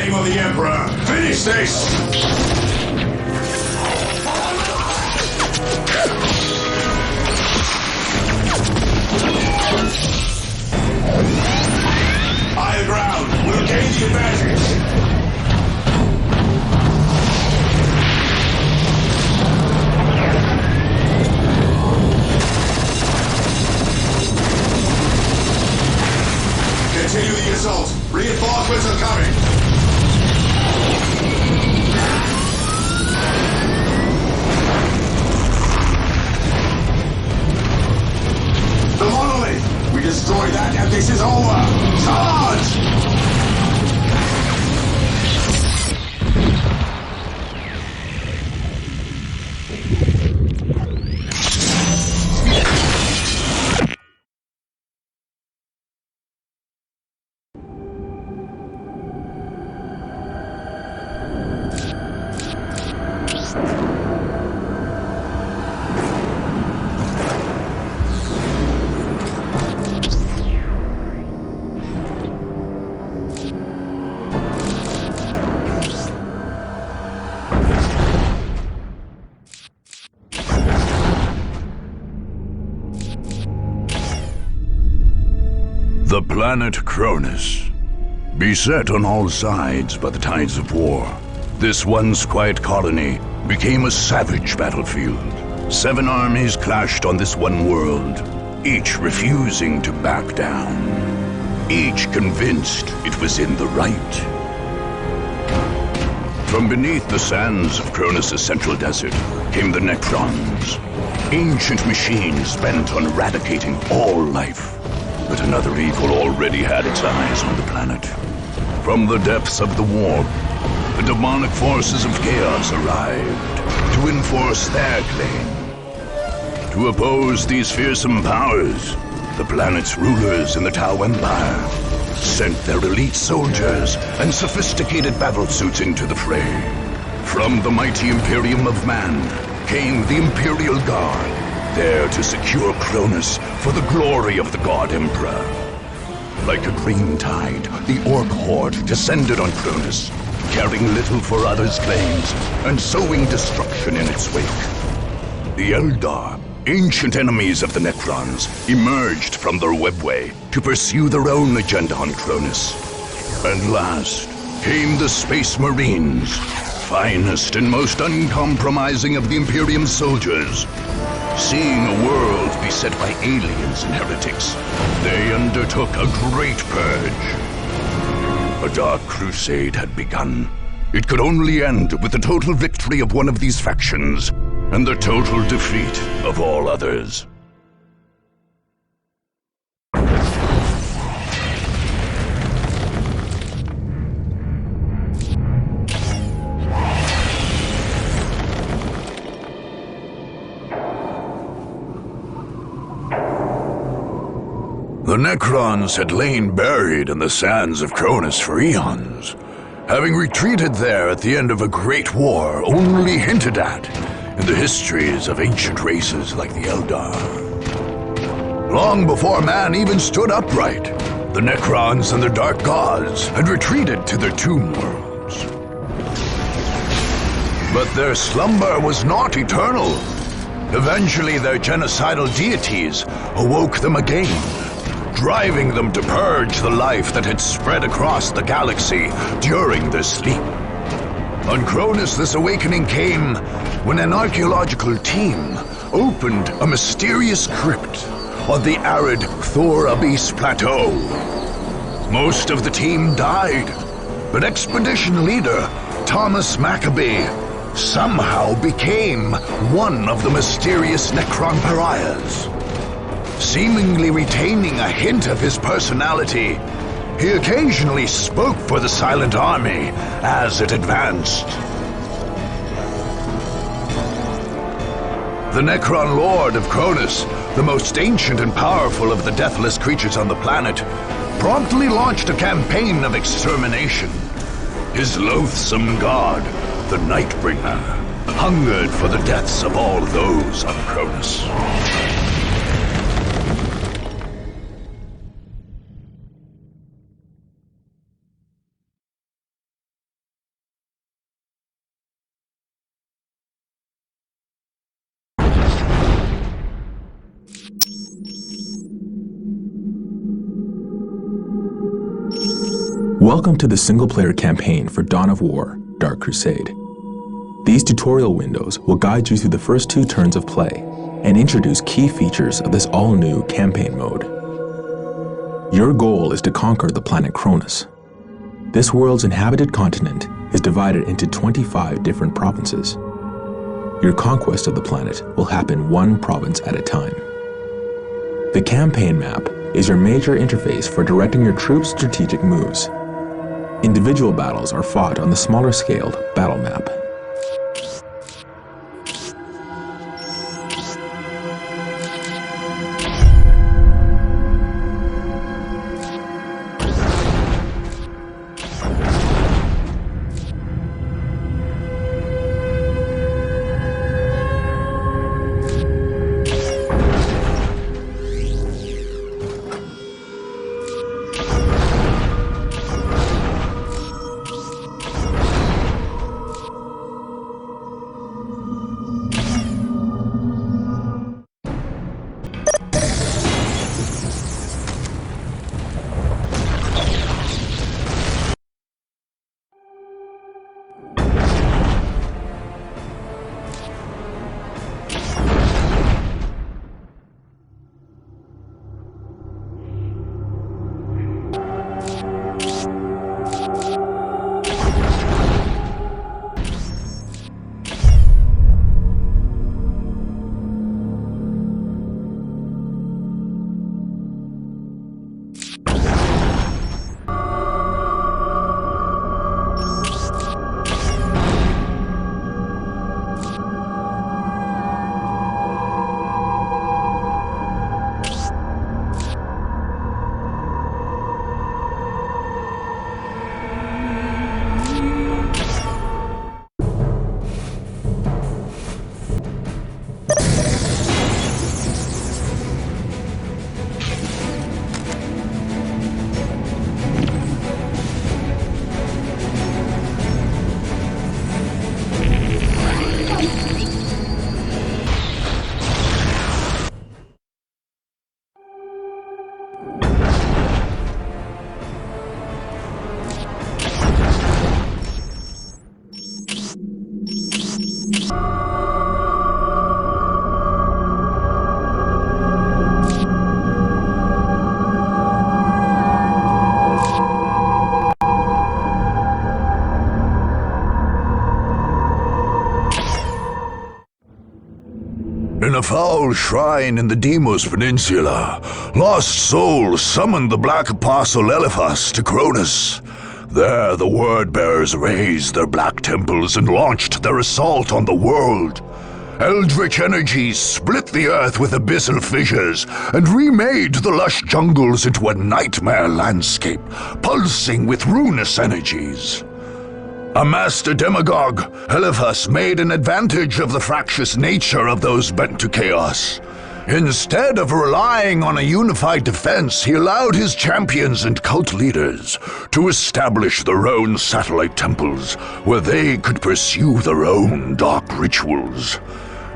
name of the Emperor, finish this! Higher ground, we'll gain the advantage! Continue the assault. Reinforcements are coming. The monolith! We destroy that and this is over! Charge! The planet Cronus. Beset on all sides by the tides of war, this once quiet colony became a savage battlefield. 7 armies clashed on this one world, each refusing to back down. Each convinced it was in the right. From beneath the sands of Cronus' central desert came the Necrons, ancient machines bent on eradicating all life. But another evil already had its eyes on the planet. From the depths of the warp, the demonic forces of chaos arrived to enforce their claim. To oppose these fearsome powers, the planet's rulers in the Tau Empire sent their elite soldiers and sophisticated battlesuits into the fray. From the mighty Imperium of Man came the Imperial Guard, there to secure Cronus for the glory of the God Emperor. Like a green tide, the Orc Horde descended on Cronus, caring little for others' claims and sowing destruction in its wake. The Eldar, ancient enemies of the Necrons, emerged from their webway to pursue their own agenda on Cronus. And last came the Space Marines, finest and most uncompromising of the Imperium's soldiers. Seeing a world beset by aliens and heretics, they undertook a great purge. A dark crusade had begun. It could only end with the total victory of one of these factions, and the total defeat of all others. The Necrons had lain buried in the sands of Cronus for eons, having retreated there at the end of a great war only hinted at in the histories of ancient races like the Eldar. Long before man even stood upright, the Necrons and their dark gods had retreated to their tomb worlds. But their slumber was not eternal. Eventually their genocidal deities awoke them again, driving them to purge the life that had spread across the galaxy during their sleep. On Cronus, this awakening came when an archaeological team opened a mysterious crypt on the arid Thor Abyss Plateau. Most of the team died, but expedition leader Thomas Maccabee somehow became one of the mysterious Necron pariahs. Seemingly retaining a hint of his personality, he occasionally spoke for the Silent Army as it advanced. The Necron Lord of Cronus, the most ancient and powerful of the deathless creatures on the planet, promptly launched a campaign of extermination. His loathsome god, the Nightbringer, hungered for the deaths of all those on Cronus. Welcome to the single-player campaign for Dawn of War, Dark Crusade. These tutorial windows will guide you through the first 2 turns of play and introduce key features of this all-new campaign mode. Your goal is to conquer the planet Cronus. This world's inhabited continent is divided into 25 different provinces. Your conquest of the planet will happen 1 province at a time. The campaign map is your major interface for directing your troops' strategic moves. Individual battles are fought on the smaller-scaled battle map. In a foul shrine in the Deimos Peninsula, lost souls summoned the Black Apostle Eliphas to Cronus. There, the Word-Bearers raised their black temples and launched their assault on the world. Eldritch energies split the earth with abyssal fissures and remade the lush jungles into a nightmare landscape, pulsing with ruinous energies. A master demagogue, Eliphas made an advantage of the fractious nature of those bent to chaos. Instead of relying on a unified defense, he allowed his champions and cult leaders to establish their own satellite temples where they could pursue their own dark rituals.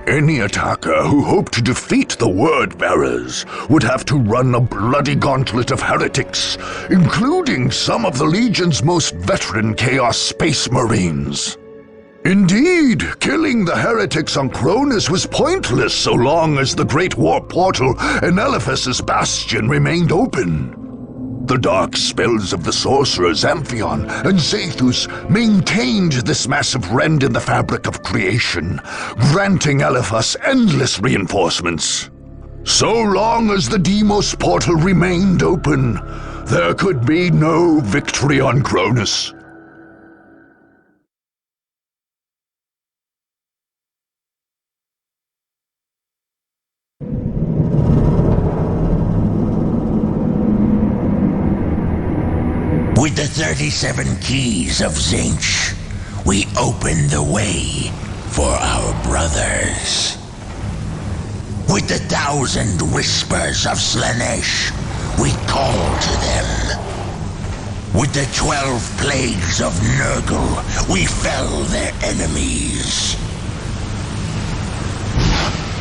Any attacker who hoped to defeat the Word-Bearers would have to run a bloody gauntlet of heretics, including some of the Legion's most veteran Chaos Space Marines. Indeed, killing the heretics on Cronus was pointless so long as the Great War Portal and Eliphas's Bastion remained open. The dark spells of the sorcerers Amphion and Zethus maintained this massive rend in the fabric of creation, granting Eliphas endless reinforcements. So long as the Deimos portal remained open, there could be no victory on Cronus. With the 37 keys of Tzeentch, we open the way for our brothers. With the 1,000 whispers of Slaanesh, we call to them. With the 12 plagues of Nurgle, we fell their enemies.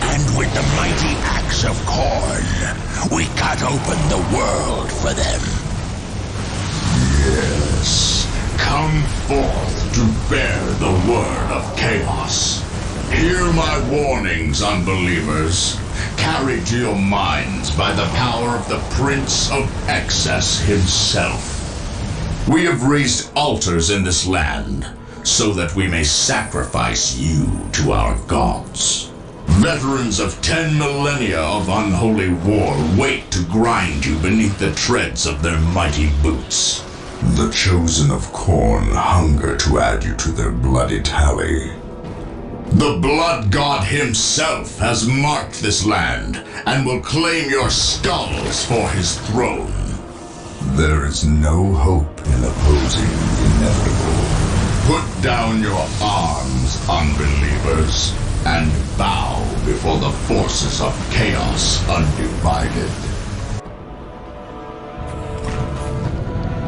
And with the mighty axe of Khorne, we cut open the world for them. brothers, come forth to bear the word of chaos. Hear my warnings, unbelievers, carried to your minds by the power of the Prince of Excess himself. We have raised altars in this land so that we may sacrifice you to our gods. Veterans of 10 millennia of unholy war wait to grind you beneath the treads of their mighty boots. The chosen of Khorne hunger to add you to their bloody tally. The blood god himself has marked this land and will claim your skulls for his throne. There is no hope in opposing the inevitable. Put down your arms, unbelievers, and bow before the forces of chaos undivided.